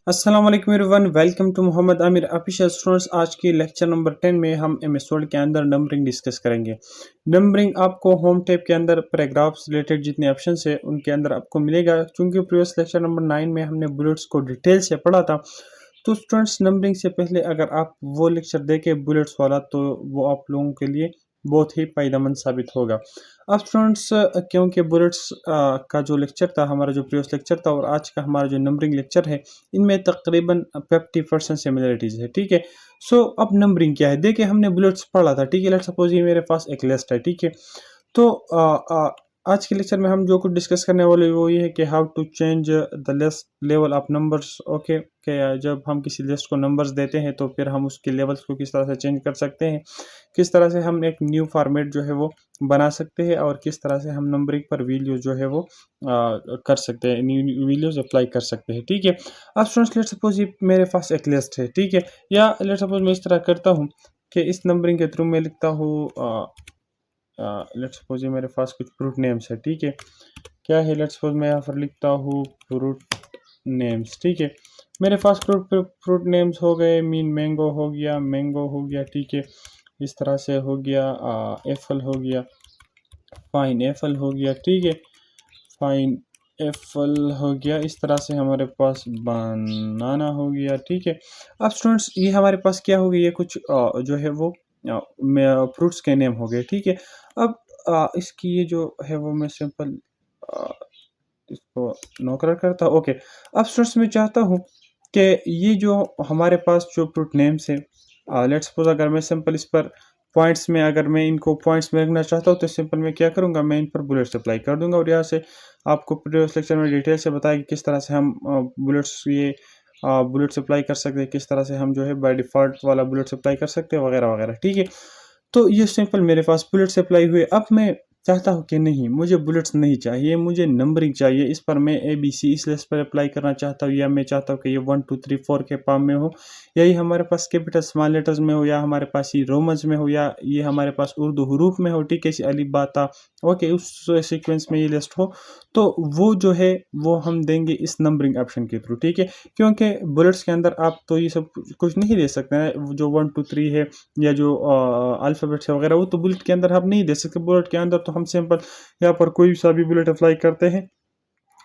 अस्सलाम वालेकुम everyone, welcome to Mohammad Aamir official students. आज की लेक्चर नंबर 10 में हम एमएस वर्ड के अंदर नंबरिंग डिस्कस करेंगे। नंबरिंग आपको होम टैब के अंदर पैराग्राफ्स रिलेटेड जितने ऑप्शंस है उनके अंदर आपको मिलेगा। चूंकि प्रीवियस लेक्चर नंबर 9 में हमने बुलेट्स को डिटेल से पढ़ा था, तो स्टूडेंट्स नंबरिंग से पहले अगर आप वो लेक्चर देखें बुलेट्स वाला, तो वो आप लोगों के लिए बहुत ही फायदेमंद साबित होगा। अब स्टूडेंट्स, क्योंकि बुलेट्स का जो लेक्चर था, हमारा जो प्रीवियस लेक्चर था और आज का हमारा जो नंबरिंग लेक्चर है, इनमें तकरीबन 50% सिमिलरिटीज़ है। ठीक है। सो अब नंबरिंग क्या है, देखिए हमने बुलेट्स पढ़ा था। ठीक है, लेट्स सपोज ये मेरे पास एक लिस्ट है। ठीक है। तो आज के लेक्चर में हम जो कुछ डिस्कस करने वाले वो ये है कि how to change the list level of numbers. Okay, कि जब हम किसी लिस्ट को नंबर्स देते हैं तो फिर हम उसके लेवल्स को किस तरह से चेंज कर सकते हैं, किस तरह से हम एक न्यू फॉर्मेट जो है वो बना सकते हैं, और किस तरह से हम नंबरिंग पर वैल्यू जो है वो कर सकते हैं, न्यू वैल्यूज अप्लाई कर सकते हैं। ठीक है। अब स्टूडेंट्स, लेट्स सपोज ये मेरे पास एक लिस्ट है। ठीक है। या लेट्स सपोज मैं इस तरह करता हूँ कि इस नंबरिंग के थ्रू मैं लिखता हूँ, लेट्स सपोज ये मेरे पास कुछ फ्रूट नेम्स है। ठीक है। क्या है, लेट्स सपोज मैं यहाँ पर लिखता हूँ फ्रूट नेम्स। ठीक है। मेरे पास फ्रूट नेम्स हो गए, मीन मैंगो हो गया। ठीक है। इस तरह से हो गया, एप्पल हो गया, फाइन एप्पल हो गया। ठीक है। फाइन एप्पल हो गया। इस तरह से हमारे पास बनाना हो गया। ठीक है। अब स्टूडेंट्स, ये हमारे पास क्या हो गया, ये कुछ जो है वो फ्रूट्स के नेम हो गए। ठीक है। अब इसकी ये जो है वो मैं सिंपल इसको नौकर करता हूँ। ओके। अब स्टूडेंट्स, मैं चाहता हूँ कि ये जो हमारे पास जो फ्रूट नेम्स है, लेट्स सपोज अगर मैं सिंपल इस पर पॉइंट्स में, अगर मैं इनको पॉइंट्स में रखना चाहता हूँ, तो सिंपल मैं क्या करूँगा, मैं इन पर बुलेट्स अप्लाई कर दूंगा। और यहाँ से आपको प्रीवियस लेक्चर में डिटेल से बताया कि किस तरह से हम बुलेट्स अप्लाई कर सकते हैं, किस तरह से हम जो है बाय डिफ़ॉल्ट वाला बुलेट्स अप्लाई कर सकते हैं, वगैरह वगैरह। ठीक है। तो ये सिंपल मेरे पास बुलेट्स अप्लाई हुए। अब मैं चाहता हूँ कि नहीं, मुझे बुलेट्स नहीं चाहिए, मुझे नंबरिंग चाहिए। इस पर मैं ए बी सी इस लिस्ट पर अप्लाई करना चाहता हूँ, या मैं चाहता हूँ कि ये 1 2 3 4 के फॉर्म में हो, या ये हमारे पास कैपिटल स्मॉल लेटर्स में हो, या हमारे पास ये रोमन्स में हो, या ये हमारे पास उर्दू हरूफ में हो। ठीक है, अलिफ बा ता। ओके, उस सीक्वेंस में ये लिस्ट हो, तो वो जो है वो हम देंगे इस नंबरिंग ऑप्शन के थ्रू। ठीक है। क्योंकि बुलेट्स के अंदर आप तो ये सब कुछ नहीं दे सकते हैं, जो 1 2 3 है या जो अल्फ़ाबेट्स है वगैरह, वो तो बुलेट के अंदर हम नहीं दे सकते। बुलेट के अंदर तो हम सिंपल यहाँ पर कोई सा भी बुलेट अप्लाई करते हैं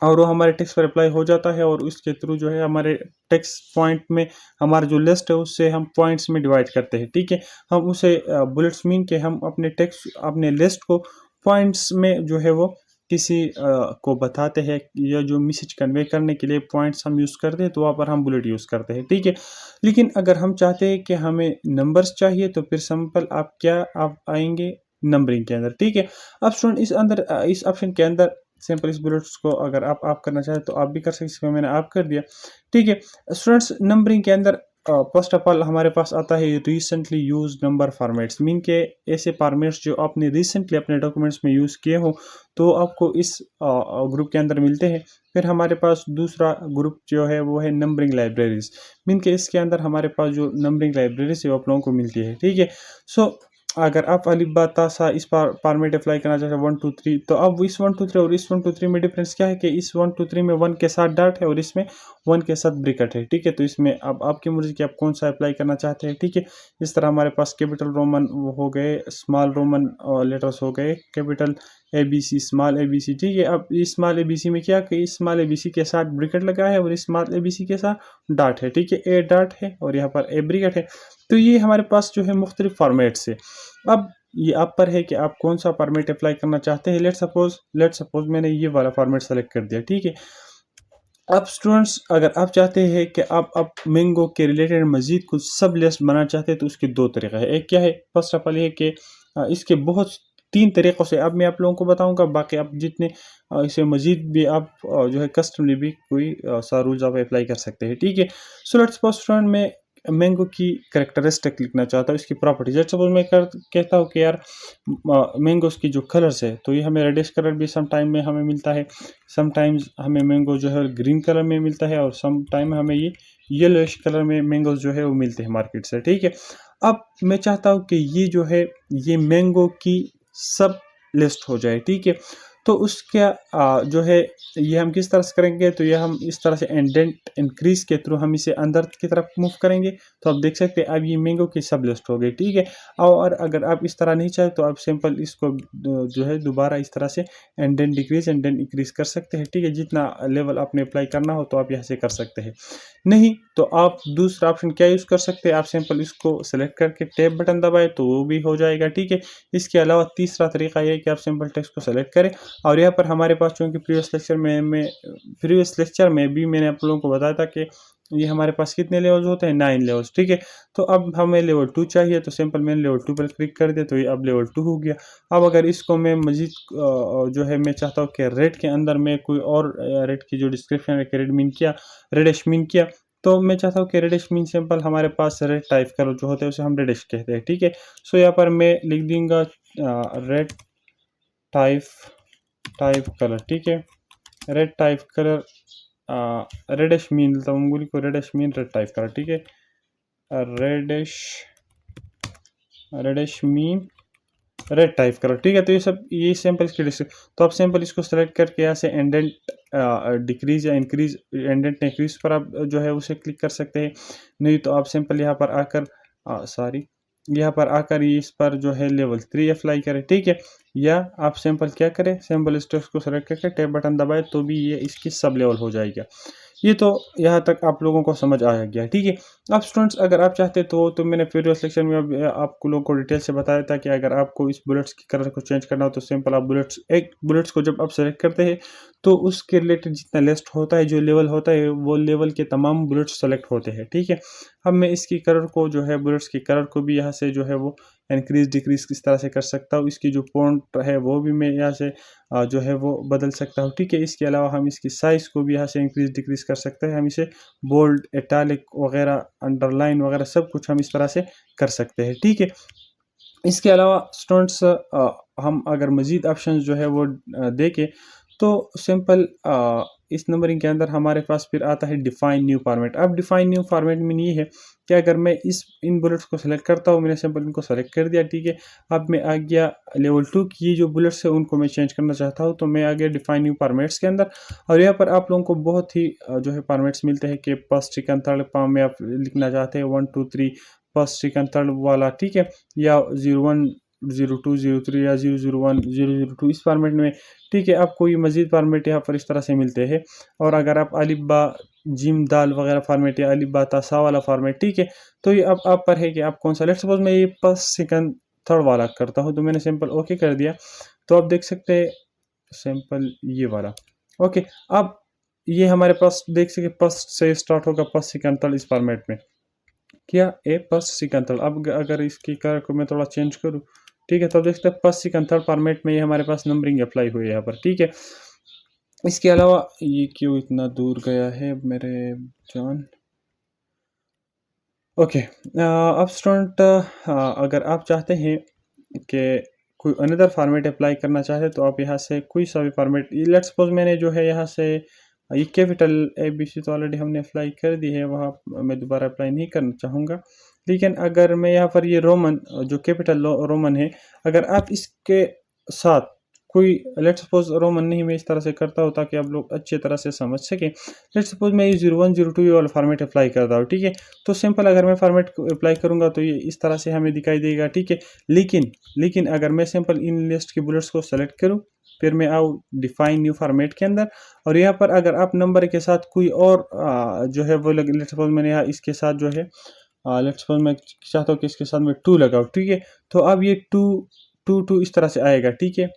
और वो हमारे टेक्स्ट पर अप्लाई हो जाता है, और उसके थ्रू जो है हमारे टेक्स्ट पॉइंट में हमारा जो लिस्ट है उससे हम पॉइंट्स में डिवाइड करते हैं। ठीक है। हम उसे बुलेट्स मीन के हम अपने टेक्स्ट, अपने लिस्ट को पॉइंट्स में जो है वो किसी को बताते हैं, या जो मैसेज कन्वे करने के लिए पॉइंट्स हम यूज़ करते हैं, तो वहाँ पर हम बुलेट यूज़ करते हैं। ठीक है। लेकिन अगर हम चाहते हैं कि हमें नंबर्स चाहिए, तो फिर सिंपल आप आएंगे नंबरिंग के अंदर। ठीक है। अब स्टूडेंट, इस अंदर इस ऑप्शन के अंदर सिंपल इस बुलेट्स को अगर आप करना चाहें तो आप भी कर सकते हैं, इसमें मैंने आप कर दिया। ठीक है। स्टूडेंट्स, नंबरिंग के अंदर फर्स्ट ऑफ ऑल हमारे पास आता है recently use number formats, mean के ऐसे फॉर्मेट्स जो आपने रिसेंटली अपने डॉक्यूमेंट्स में यूज़ किए हो, तो आपको इस ग्रुप के अंदर मिलते हैं। फिर हमारे पास दूसरा ग्रुप जो है वो है नंबरिंग लाइब्रेरीज, मीन के इसके अंदर हमारे पास जो नंबरिंग लाइब्रेरीज है वो आप लोगों को मिलती है। ठीक है। सो अगर आप अलिफ बा ता सा इस फॉर्मेट अप्लाई करना चाहते हैं 1 2 3, तो अब इस 1 2 3 और इस 1 2 3 में डिफरेंस क्या है कि इस 1 2 3 में 1 के साथ डॉट है और इसमें 1 के साथ ब्रैकेट है। ठीक है। तो इसमें अब आपकी मर्जी कि आप कौन सा अप्लाई करना चाहते हैं। ठीक है। इस तरह हमारे पास कैपिटल रोमन हो गए, स्मॉल रोमन लेटर्स हो गए, capital A B C, small A B C. ठीक है। अब इस स्मॉल ए बी सी में क्या कि स्मॉल ए बी सी के साथ ब्रैकेट लगा है और इस स्मॉल ए बी सी के साथ डॉट है। ठीक है। ए डॉट है और यहाँ पर ए ब्रैकेट है। तो ये हमारे पास जो है मुख्तलिफ फॉर्मेट्स है। अब ये आप पर है कि आप कौन सा फॉर्मेट अप्लाई करना चाहते हैं। लेट सपोज मैंने ये वाला फॉर्मेट सेलेक्ट कर दिया। ठीक है। अब स्टूडेंट्स, अगर आप चाहते हैं कि आप मैंगो के रिलेटेड मजीद कुछ सब लिस्ट बनाना चाहते हैं, तो उसके दो तरीका है। एक क्या है, फर्स्ट ऑफ ऑल ये कि इसके बहुत 3 तरीक़ों से अब मैं आप लोगों को बताऊंगा, बाकी आप जितने इसे मजीद भी आप जो है कस्टमली भी कोई सा रूल्स आप अप्लाई कर सकते हैं। ठीक है। सो लेट्स सपोज स्टूडेंट, मैं मैंगो की करेक्टरिस्टिक लिखना चाहता हूँ, इसकी प्रॉपर्टीज। लेट्स सपोज मैं कहता हूँ कि यार मैंगोस की जो कलर्स है, तो ये हमें रेडिश कलर भी सम टाइम में हमें मिलता है, सम टाइम्स हमें मैंगो जो है ग्रीन कलर में मिलता है, और सम टाइम हमें ये येलोइश कलर में मैंगोज जो है वो मिलते हैं मार्केट से। ठीक है। अब मैं चाहता हूँ कि ये जो है ये मैंगो की सब लिस्ट हो जाए। ठीक है। तो उसका जो है ये हम किस तरह से करेंगे, तो ये हम इस तरह से इंडेंट इंक्रीज के थ्रू हम इसे अंदर की तरफ मूव करेंगे। तो आप देख सकते हैं अब ये मैंगो की सब लिस्ट हो गई, ठीक है। और अगर आप इस तरह नहीं चाहे तो आप सिंपल इसको जो है दोबारा इस तरह से इंडेंट डिक्रीज इंडेंट इंक्रीज कर सकते हैं, ठीक है। जितना लेवल आपने अप्लाई करना हो तो आप यहाँ से कर सकते हैं। नहीं तो आप दूसरा ऑप्शन क्या यूज़ कर सकते हैं, आप सिंपल इसको सेलेक्ट करके टैब बटन दबाए तो वो भी हो जाएगा, ठीक है। इसके अलावा तीसरा तरीका ये है कि आप सिंपल टेक्स्ट को सेलेक्ट करें और यहाँ पर हमारे पास चूँकि प्रीवियस लेक्चर में भी मैंने आप लोगों को बताया था कि ये हमारे पास कितने लेवल्स होते हैं, 9 लेवल्स, ठीक है। तो अब हमें लेवल 2 चाहिए तो सिंपल मैंने लेवल 2 पर क्लिक कर दिया तो ये अब लेवल 2 हो गया। अब अगर इसको मैं मज़ीद जो है मैं चाहता हूँ कि रेड के अंदर मैं कोई और रेड की जो डिस्क्रिप्शन है कि रेड मीन किया, रेडिश मीन किया, तो मैं चाहता हूँ कि रेडिश मीन सिंपल हमारे पास रेड टाइप कलर जो होते हैं उसे हम रेडिश कहते हैं, ठीक है। सो यहाँ पर मैं लिख दूंगा रेड टाइप कलर, ठीक है। Red type colour reddish mean तमंगुली को reddish mean red type colour, ठीक है। Reddish mean red type colour, ठीक है। तो ये सिंपल इसकी तो आप सिंपल इसको सेलेक्ट करके यहाँ से इंडेंट डिक्रीज या इंक्रीज, इंडेंट इंक्रीज पर आप जो है उसे क्लिक कर सकते हैं। नहीं तो आप सिंपल यहाँ पर आकर यहाँ पर आकर ये इस पर जो है लेवल 3 अप्लाई करें, ठीक है। या आप सिंपल क्या करें, सिंपल इस टेक्स्ट को सेलेक्ट करके टैब बटन दबाए तो भी ये इसकी सब लेवल हो जाएगा। ये तो यहाँ तक आप लोगों को समझ आ गया, ठीक है। अब स्टूडेंट्स अगर आप चाहते तो मैंने प्रीवियस लेक्चर में आपको लोगों को डिटेल से बताया था कि अगर आपको इस बुलेट्स की कलर को चेंज करना हो तो सिंपल आप बुलेट्स को जब आप सेलेक्ट करते हैं तो उसके रिलेटेड जितना लिस्ट होता है, जो लेवल होता है, वो लेवल के तमाम बुलेट्स सेलेक्ट होते हैं, ठीक है। अब मैं इसकी कलर को जो है बुलेट्स की कलर को भी यहाँ से जो है वो इंक्रीज डिक्रीज किस तरह से कर सकता हूँ। इसकी जो फॉन्ट है वो भी मैं यहाँ से जो है वो बदल सकता हूँ, ठीक है। इसके अलावा हम इसकी साइज़ को भी यहाँ से इंक्रीज डिक्रीज कर सकते हैं। हम इसे बोल्ड, इटैलिक वगैरह, अंडरलाइन वगैरह सब कुछ हम इस तरह से कर सकते हैं, ठीक है। इसके अलावा स्टूडेंट्स हम अगर मज़ीद ऑप्शन जो है वो देखें तो सिंपल इस नंबरिंग के अंदर हमारे पास फिर आता है डिफाइन न्यू फॉर्मेट। अब डिफाइन न्यू फॉर्मेट में ये है कि अगर मैं इन बुलेट्स को सेलेक्ट करता हूँ, मैंने सिंपल इनको सेलेक्ट कर दिया, ठीक है। अब मैं आ गया लेवल 2 की ये जो बुलेट्स है उनको मैं चेंज करना चाहता हूँ, तो मैं आ गया डिफाइन न्यू फॉर्मेट्स के अंदर। और यहाँ पर आप लोगों को बहुत ही जो है फॉर्मेट्स मिलते हैं कि फर्स्ट, सेकंड, थर्ड पाम में आप लिखना चाहते हैं 1 2 3 फर्स्ट, सेकंड, थर्ड वाला, ठीक है। या 01 02 03 या 001 002 इस फॉर्मेट में, ठीक है। आपको ये मज़ीद फॉर्मेट यहाँ पर इस तरह से मिलते हैं। और अगर आप अलिफ बा जिम दाल वगैरह फॉर्मेट या अलिफ बा ता सा वाला फॉर्मेट, ठीक है, तो ये अब आप पर है कि आप कौन सा। लेट्स सपोज मैं ये फर्स्ट, सेकंड, थर्ड वाला करता हूँ, तो मैंने सिंपल ओके कर दिया। तो आप देख सकते हैं सिंपल ये वाला ओके। अब ये हमारे पास देख सकते फर्स्ट से स्टार्ट होगा, फर्स्ट, सेकंड, थर्ड इस फॉर्मेट में किया ए फर्स्ट, सेकंड, थर्ड। अब अगर इसकी कलर को मैं थोड़ा चेंज करूँ, ठीक है, तो आप देख सकते हैं फर्स्ट, सेकंड, थर्ड फॉर्मेट में ये हमारे पास नंबरिंग अप्लाई हुई है यहाँ पर, ठीक है। इसके अलावा ये क्यों इतना दूर गया है मेरे जान, ओके। अब स्टूडेंट अगर आप चाहते हैं कि कोई अनदर फॉर्मेट अप्लाई करना चाहते तो आप यहाँ से कोई सा भी फॉर्मेट, लेट्स सपोज मैंने जो है यहाँ से ये कैपिटल ABC तो ऑलरेडी हमने अप्लाई कर दी है, वहाँ मैं दोबारा अप्लाई नहीं करना चाहूँगा। लेकिन अगर मैं यहाँ पर ये रोमन जो कैपिटल रोमन है, अगर आप इसके साथ कोई, लेट्स सपोज रोमन नहीं, मैं इस तरह से करता हूँ ताकि आप लोग अच्छी तरह से समझ सकें। लेट्स सपोज मैं ये 01 02 वाला फॉर्मेट अप्लाई करता हूँ, ठीक है। तो सिंपल अगर मैं फॉर्मेट को अप्लाई करूँगा तो ये इस तरह से हमें दिखाई देगा, ठीक है। लेकिन अगर मैं सिंपल इन लिस्ट के बुलेट्स को सेलेक्ट करूँ, फिर मैं आऊँ डिफाइन न्यू फॉर्मेट के अंदर, और यहाँ पर अगर आप नंबर के साथ कोई और जो है वो लेट्स सपोज मैंने यहाँ इसके साथ जो है लेट्स सपोज मैं चाहता हूँ कि इसके साथ मैं 2 लगाऊँ, ठीक है। तो अब ये 2 इस तरह से आएगा, ठीक है।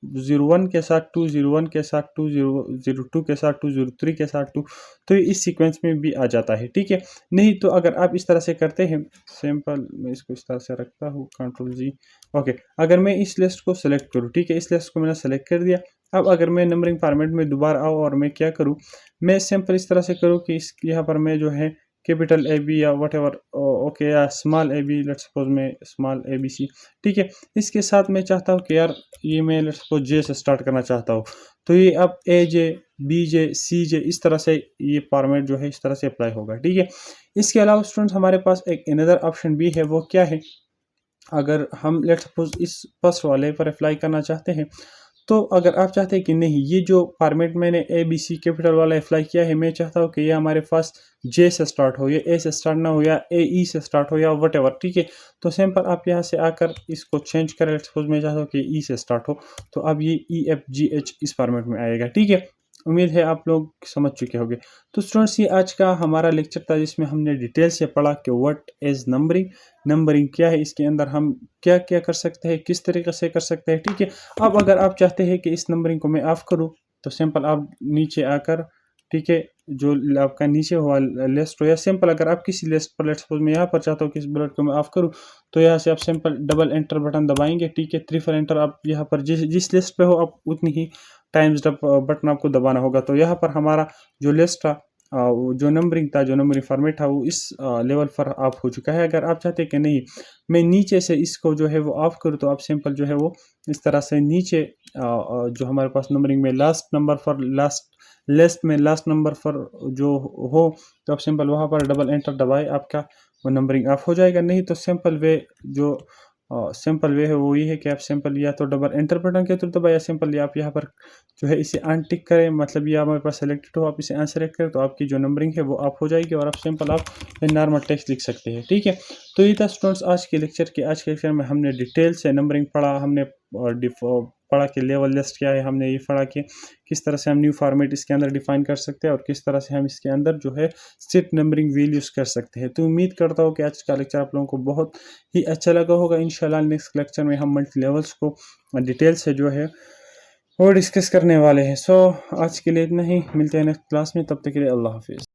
01 के साथ 2, 01 के साथ 2, 02 के साथ 2, 03 के साथ 2, तो ये इस सीक्वेंस में भी आ जाता है, ठीक है। नहीं तो अगर आप इस तरह से करते हैं, सिंपल मैं इसको इस तरह से रखता हूँ, Ctrl+G, ओके। अगर मैं इस लिस्ट को सेलेक्ट करूँ, ठीक है, इस लिस्ट को मैंने सेलेक्ट कर दिया। अब अगर मैं नंबरिंग फॉर्मेट में दोबारा आऊँ और मैं क्या करूँ, मैं सिंपल इस तरह से करूँ कि इस यहाँ पर मैं जो है कैपिटल AB या वट एवर ओके, या स्मॉल AB, लेट्स सपोज मैं स्मॉल ABC, ठीक है। इसके साथ मैं चाहता हूँ कि यार ये मैं लेट्स सपोज J से स्टार्ट करना चाहता हूँ, तो ये अब AJ BJ CJ इस तरह से ये फॉर्मेट जो है इस तरह से अप्लाई होगा, ठीक है। इसके अलावा स्टूडेंट्स हमारे पास एक अनदर ऑप्शन भी है, वो क्या है, अगर हम लेट्स सपोज इस फर्स्ट वाले पर अप्लाई करना चाहते हैं तो अगर आप चाहते हैं कि नहीं, ये जो फॉर्मेट मैंने ए बी सी कैपिटल वाला अप्लाई किया है, मैं चाहता हूँ कि ये हमारे पास जे से स्टार्ट हो, ये ए से स्टार्ट ना हो, या ए ई से स्टार्ट हो, या वट एवर, ठीक है। तो सिंपल आप यहाँ से आकर इसको चेंज करें। सपोज मैं चाहता हूँ कि ई से स्टार्ट हो, तो अब ये ई एफ जी एच इस फॉर्मेट में आएगा, ठीक है। उम्मीद है आप लोग समझ चुके होंगे। तो स्टूडेंट्स, ये आज का हमारा लेक्चर था जिसमें हमने डिटेल से पढ़ा कि व्हाट इज़ नंबरिंग, नंबरिंग क्या है, इसके अंदर हम क्या क्या कर सकते हैं, किस तरीके से कर सकते हैं, ठीक है। अब अगर आप चाहते हैं कि इस नंबरिंग को मैं ऑफ करूं, तो सिंपल आप नीचे आकर, ठीक है, जो आपका नीचे हुआ लिस्ट हो, या सिंपल अगर आप किसी लिस्ट पर, लेट्स सपोज मैं यहाँ पर चाहता हूँ कि इस बुलेट को मैं ऑफ करूँ, तो यहाँ से आप सिंपल डबल एंटर बटन दबाएंगे, ठीक है। ट्रिपल एंटर आप यहाँ पर जिस लिस्ट पे हो आप उतनी ही टाइम्स बटन आपको दबाना होगा। तो यहाँ पर हमारा जो लिस्ट था, जो नंबरिंग था, जो नंबरिंग फॉर्मेट था, वो इस लेवल पर ऑफ हो चुका है। अगर आप चाहते हैं कि नहीं, मैं नीचे से इसको जो है वो ऑफ करूँ, तो आप सिंपल जो है वो इस तरह से नीचे जो हमारे पास नंबरिंग में लास्ट नंबर पर, लास्ट लिस्ट में लास्ट नंबर पर जो हो, तो आप सिंपल वहाँ पर डबल एंटर दबाए, आपका वो नंबरिंग ऑफ हो जाएगा। नहीं तो सिंपल वे जो सिंपल वे है वो ये है कि आप सिंपल या तो डबल एंटर बटन के थ्रू दबाए, या सिंपल आप यहाँ पर जो है इसे अनटिक करें, मतलब ये हमारे पास सेलेक्टेड हो, आप इसे अनसेलेक्ट करें, तो आपकी जो नंबरिंग है वो ऑफ हो जाएगी, और आप सिंपल आप नॉर्मल टेक्स्ट लिख सकते हैं, ठीक है। तो ये था स्टूडेंट्स आज के लेक्चर के। आज के लेक्चर में हमने डिटेल से नंबरिंग पढ़ा, हमने पढ़ा कि लेवल लिस्ट क्या है, हमने ये पढ़ा कि किस तरह से हम न्यू फॉर्मेट इसके अंदर डिफाइन कर सकते हैं, और किस तरह से हम इसके अंदर जो है सेट नंबरिंग वैल्यूज कर सकते हैं। तो उम्मीद करता हूँ कि आज का लेक्चर आप लोगों को बहुत ही अच्छा लगा होगा। इंशाल्लाह नेक्स्ट लेक्चर में हम मल्टी लेवल्स को डिटेल से जो है वो डिस्कस करने वाले हैं। सो आज के लिए इतना ही, मिलते हैं नेक्स्ट क्लास में, तब तक के लिए अल्लाह हाफिज़।